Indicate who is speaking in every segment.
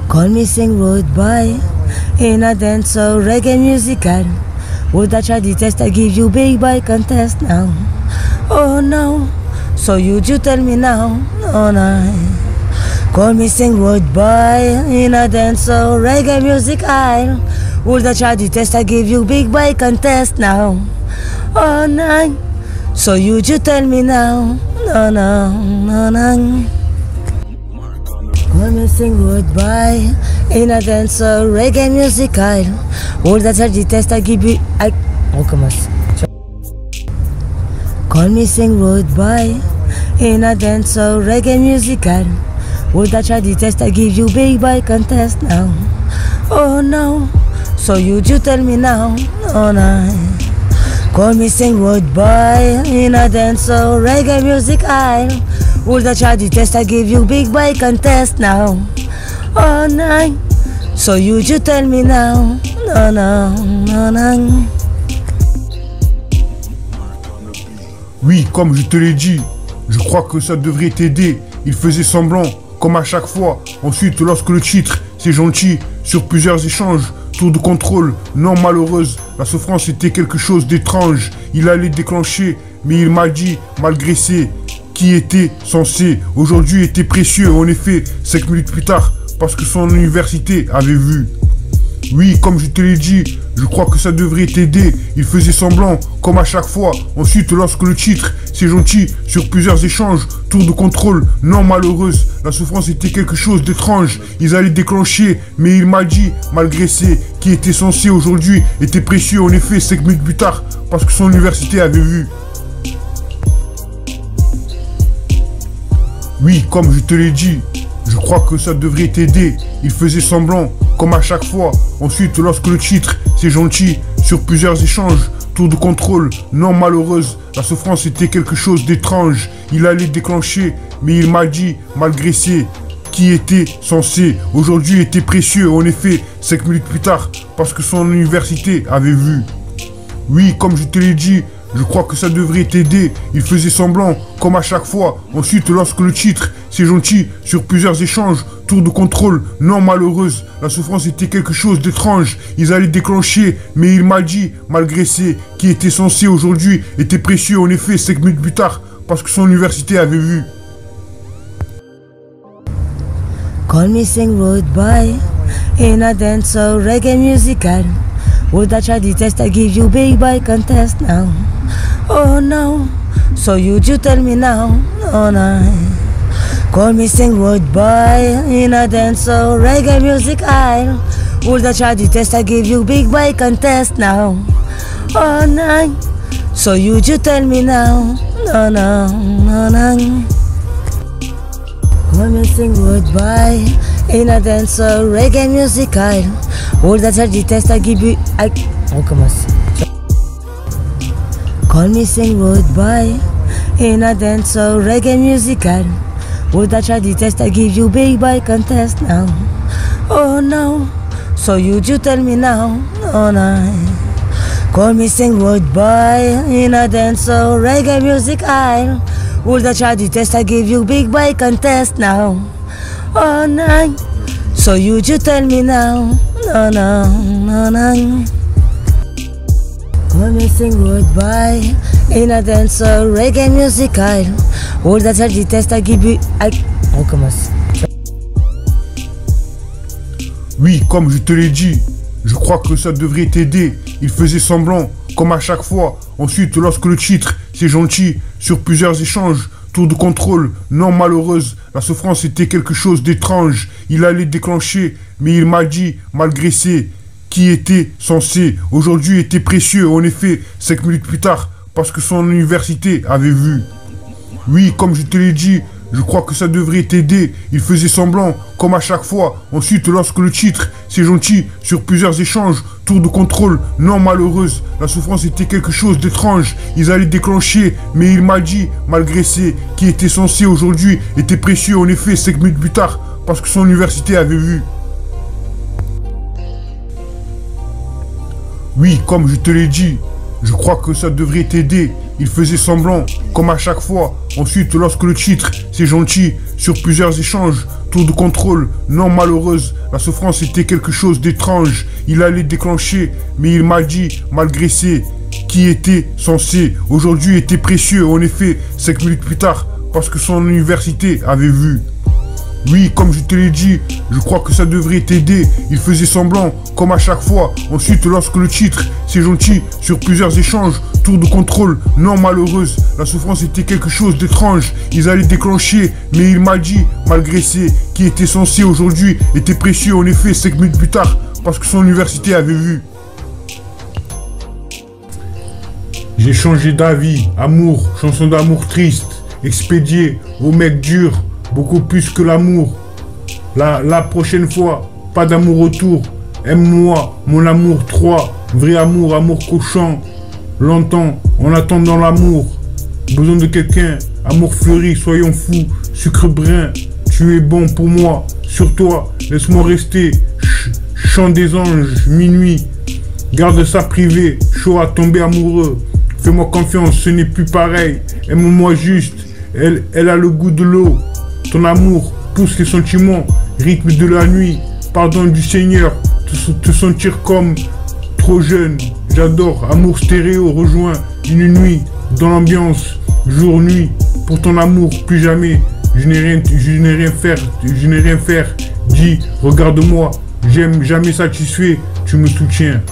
Speaker 1: Call me sing road boy in a dance or reggae musical. Would I try the test? I give you big boy contest now. Oh no, so you tell me now. Oh no. Call me sing road boy in a dance or reggae musical. Would I try the test? I give you big boy contest now. Oh no, so you tell me now. No no no no. Call me sing goodbye in a dance or reggae musical. Would I try the test? I give you Call me sing goodbye in a dance or reggae musical. Would I try the test? I give you big boy contest now. Oh no, so you tell me now. Oh no. Call me sing goodbye in a dance or reggae musical. Would I try the test? I give you big boy contest now. Oh no, so you tell me now. No no no no.
Speaker 2: Oui, comme je te l'ai dit, je crois que ça devrait t'aider. Il faisait semblant, comme à chaque fois. Ensuite, lorsque le titre, c'est gentil, sur plusieurs échanges, tour de contrôle, non malheureuse, la souffrance était quelque chose d'étrange. Il allait déclencher, mais il m'a dit, malgré ses qui était censé, aujourd'hui était précieux. En effet, 5 minutes plus tard, parce que son université avait vu. Oui, comme je te l'ai dit, je crois que ça devrait t'aider. Il faisait semblant, comme à chaque fois. Ensuite, lorsque le titre, c'est gentil, sur plusieurs échanges, tour de contrôle, non malheureuse, la souffrance était quelque chose d'étrange. Ils allaient déclencher, mais il m'a dit, malgré ses qui était censé, aujourd'hui était précieux. En effet, 5 minutes plus tard, parce que son université avait vu. Oui, comme je te l'ai dit, je crois que ça devrait t'aider. Il faisait semblant, comme à chaque fois. Ensuite, lorsque le titre, c'est gentil, sur plusieurs échanges, tour de contrôle, non malheureuse, la souffrance était quelque chose d'étrange. Il allait déclencher, mais il m'a dit, malgré ses qui était censé, aujourd'hui était précieux. En effet, 5 minutes plus tard, parce que son université avait vu. Oui, comme je te l'ai dit, je crois que ça devrait t'aider. Il faisait semblant, comme à chaque fois. Ensuite, lorsque le titre, c'est gentil, sur plusieurs échanges, tour de contrôle, non malheureuse, la souffrance était quelque chose d'étrange. Ils allaient déclencher, mais il m'a dit, malgré ses qui était censé, aujourd'hui était précieux. En effet, 5 minutes plus tard, parce que son université avait vu.
Speaker 1: Call me sing road boy in a dance or reggae musical. Would I try the test? I give you big boy contest now. Oh no, so you tell me now. Oh no. Call me sing road boy in a dance or reggae musical. Would I try the test? I give you big boy contest now. Oh no, so you tell me now. No no no no. Call me sing road boy in a dance or reggae musical. Would I try the test? I give you Call me sing road boy in a dance or reggae musical. Would I try the test? I give you big boy contest now. Oh no, so you tell me now. Oh no. Call me sing road boy in a dance or reggae musical. Would I try the test? I give you big boy contest now. Oh no, so you tell me now. No no no no. Call me sing road boy in a dance or reggae musical. Would I try the test? I give you
Speaker 2: Oui, comme je te l'ai dit, je crois que ça devrait t'aider. Il faisait semblant, comme à chaque fois. Ensuite, lorsque le titre, c'est gentil, sur plusieurs échanges, tour de contrôle, non malheureuse, la souffrance était quelque chose d'étrange. Il allait déclencher, mais il m'a dit, malgré ses qui était censé, aujourd'hui était précieux. En effet, 5 minutes plus tard, parce que son université avait vu. Oui, comme je te l'ai dit, je crois que ça devrait t'aider. Il faisait semblant, comme à chaque fois. Ensuite, lorsque le titre, c'est gentil, sur plusieurs échanges, tour de contrôle, non malheureuse, la souffrance était quelque chose d'étrange. Ils allaient déclencher, mais il m'a dit, malgré ses qui était censé, aujourd'hui était précieux. En effet, 5 minutes plus tard, parce que son université avait vu. Oui, comme je te l'ai dit, je crois que ça devrait t'aider. Il faisait semblant, comme à chaque fois. Ensuite, lorsque le titre, c'est gentil, sur plusieurs échanges, tour de contrôle, non malheureuse, la souffrance était quelque chose d'étrange. Il allait déclencher, mais il m'a dit, malgré ses qui était censé, aujourd'hui était précieux. En effet, 5 minutes plus tard, parce que son université avait vu. Oui, comme je te l'ai dit, je crois que ça devrait t'aider. Il faisait semblant, comme à chaque fois. Ensuite, lorsque le titre, c'est gentil, sur plusieurs échanges, tour de contrôle, non malheureuse, la souffrance était quelque chose d'étrange. Ils allaient déclencher, mais il m'a dit, malgré ses qui était censé, aujourd'hui était précieux. En effet, 5 minutes plus tard, parce que son université avait vu. J'ai changé d'avis, amour, chanson d'amour triste, expédié au mec dur, beaucoup plus que l'amour. La prochaine fois, pas d'amour autour, aime-moi, mon amour 3, vrai amour, amour cochon, longtemps, en attendant l'amour, besoin de quelqu'un, amour fleuri, soyons fous, sucre brun, tu es bon pour moi, sur toi, laisse-moi rester, chant des anges, minuit, garde ça privé, chaud à tomber amoureux. Fais-moi confiance, ce n'est plus pareil. Aime-moi juste, elle a le goût de l'eau. Ton amour pousse les sentiments, rythme de la nuit. Pardon du Seigneur, te sentir comme trop jeune. J'adore, amour stéréo, rejoins une nuit dans l'ambiance, jour-nuit. Pour ton amour, plus jamais. Je n'ai rien faire. Dis, regarde-moi, j'aime jamais satisfait, tu me soutiens.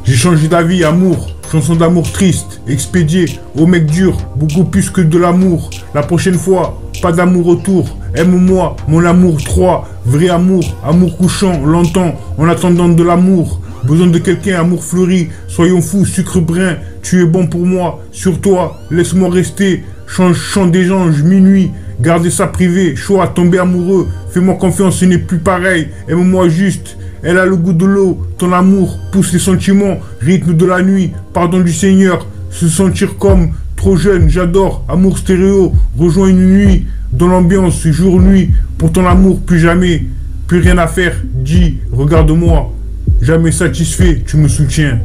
Speaker 2: J'ai changé d'avis, amour, chanson d'amour triste, expédié au mec dur, beaucoup plus que de l'amour. La prochaine fois, pas d'amour autour, aime-moi, mon amour 3, vrai amour, amour couchant, longtemps, en attendant de l'amour. Besoin de quelqu'un, amour fleuri, soyons fous, sucre brun, tu es bon pour moi, sur toi, laisse-moi rester, chant des anges, minuit, gardez ça privé, chaud à tomber amoureux, fais-moi confiance, ce n'est plus pareil, aime-moi juste. Elle a le goût de l'eau, ton amour pousse les sentiments, rythme de la nuit, pardon du Seigneur, se sentir comme trop jeune, j'adore, amour stéréo, rejoins une nuit, dans l'ambiance, jour-nuit, pour ton amour, plus jamais, plus rien à faire, dis, regarde-moi, jamais satisfait, tu me soutiens.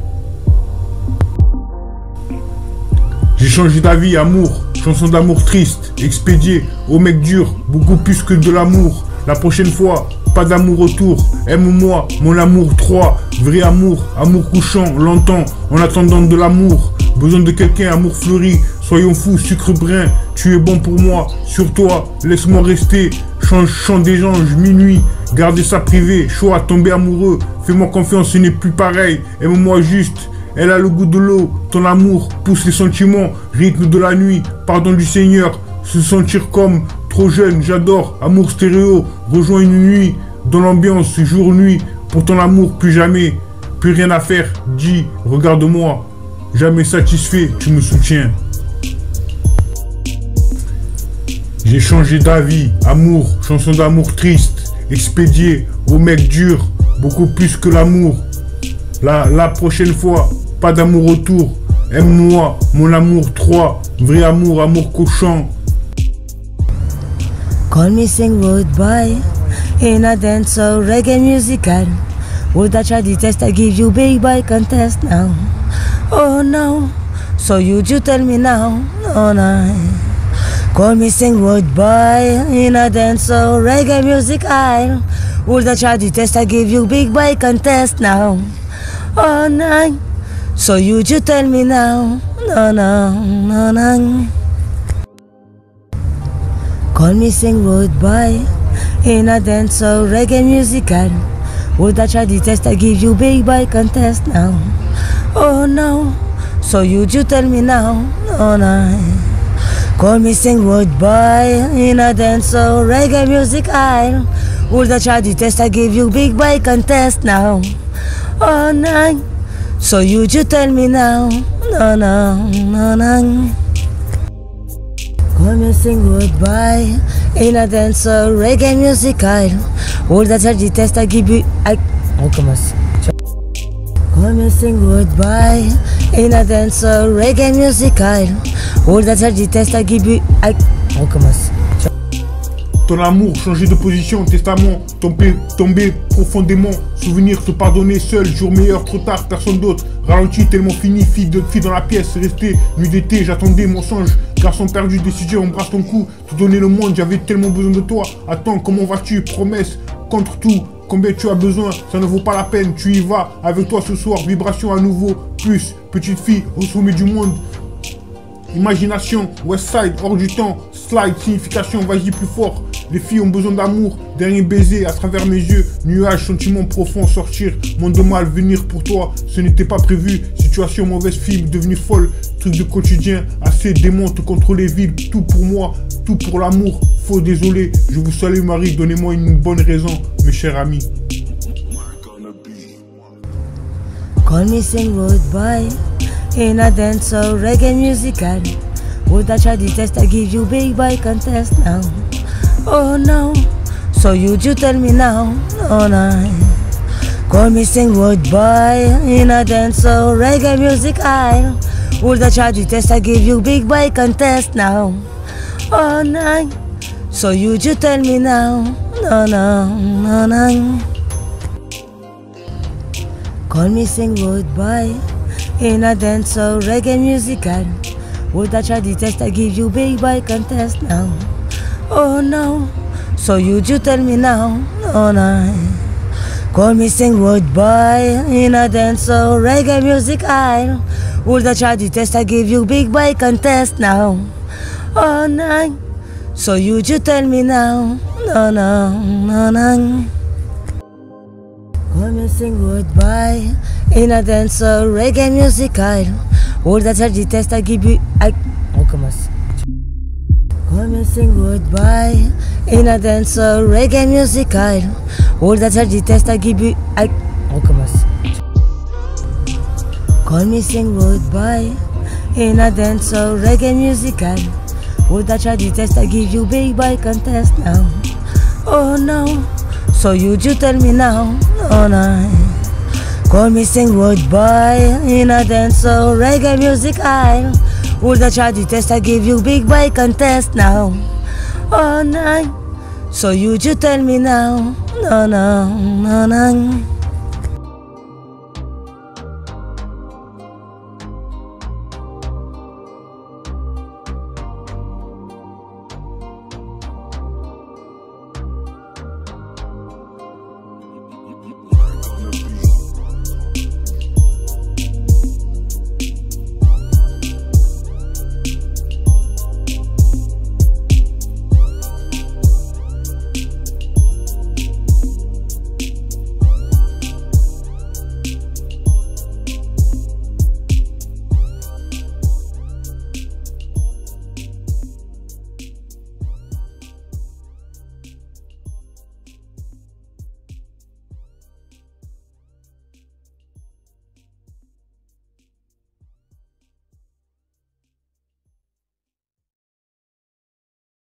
Speaker 2: J'ai changé d'avis, amour, chanson d'amour triste, expédié au mec dur, beaucoup plus que de l'amour, la prochaine fois, pas d'amour autour, aime-moi, mon amour 3, vrai amour, amour couchant, longtemps, en attendant de l'amour, besoin de quelqu'un, amour fleuri, soyons fous, sucre brun, tu es bon pour moi, sur toi, laisse-moi rester, chant des anges, minuit, gardez ça privé, chaud à tomber amoureux, fais-moi confiance, ce n'est plus pareil, aime-moi juste, elle a le goût de l'eau, ton amour pousse les sentiments, rythme de la nuit, pardon du Seigneur, se sentir comme trop jeune, j'adore, amour stéréo, rejoins une nuit, dans l'ambiance, jour-nuit, pour ton amour, plus jamais, plus rien à faire, dis, regarde-moi, jamais satisfait, tu me soutiens. J'ai changé d'avis, amour, chanson d'amour triste, expédié au mec dur, beaucoup plus que l'amour. La prochaine fois, pas d'amour autour, aime-moi, mon amour 3, vrai amour, amour cochon.
Speaker 1: Call me sing road boy in a dance or reggae musical. Would I try the test I give you big boy contest now? Oh no, so you tell me now? Oh no. Call me sing road boy in a dance or reggae musical. Would I try the test I give you big boy contest now? Oh no, so you tell me now? No no no no. Call me sing road boy in a dance or reggae musical. Would I try the test I give you big boy contest now? Oh no, so you tell me now? Oh no. Call me sing road boy in a dance or reggae musical. Would I try the test I give you big boy contest now? Oh no, so you tell me now? No no no no. Call me sing road boy in a dance or reggae musical. Would I try the test I give you? On recommence. Call me sing road boy in a dance or reggae musical. Would I try the test I give you? On recommence.
Speaker 2: Ton amour, changer de position, testament, tomber profondément, souvenir, te pardonner seul, jour meilleur, trop tard, personne d'autre, ralenti, tellement fini, fille dans la pièce, resté, nuit d'été, j'attendais mon songe, Garçon perdu, décidé, embrasse ton cou. Te donner le monde, j'avais tellement besoin de toi. Attends, comment vas-tu? Promesse, contre tout. Combien tu as besoin, ça ne vaut pas la peine. Tu y vas, avec toi ce soir, vibration à nouveau. Plus, petite fille, au sommet du monde. Imagination, Westside, hors du temps. Slide, signification, vas-y plus fort. Les filles ont besoin d'amour, dernier baiser à travers mes yeux. Nuages, sentiments profonds, sortir. Monde de mal, venir pour toi, ce n'était pas prévu. Situation mauvaise fille, devenue folle. Truc de quotidien, assez démon, te contrôler vide. Tout pour moi, tout pour l'amour. Faux, désolé, je vous salue Marie, donnez-moi une bonne raison, mes chers amis.
Speaker 1: Call me sing road boy in a dance or reggae musical. Would I try the test I give you big boy contest now? Oh no, so you tell me now? Oh no. Call me sing road boy in a dance or reggae musical. Would I try the test I give you big boy contest now? Oh no, so you tell me now? No no no no. Call me sing road boy in a dance or reggae musical. Would I try the test I give you big boy contest now? Oh no, so you tell me now? Oh no. Call me sing road boy in a dance or reggae musical. Would I try the test I give you big boy contest now? Oh no, so you tell me now? No no no no. Call me sing road boy in a dance or reggae musical. Would I try the test I give you? Oh, come on. Call me sing road boy in a dance or reggae musical. Would I try the test I give you? Oh, come on. Call me sing road boy in a dance or reggae musical. Would I try the test I give you big boy contest now? Oh no, so you tell me now? Oh no. Call me sing road boy in a dance or reggae musical. Would I try the test I give you big boy contest now? Oh no, so you tell me now? No no no no.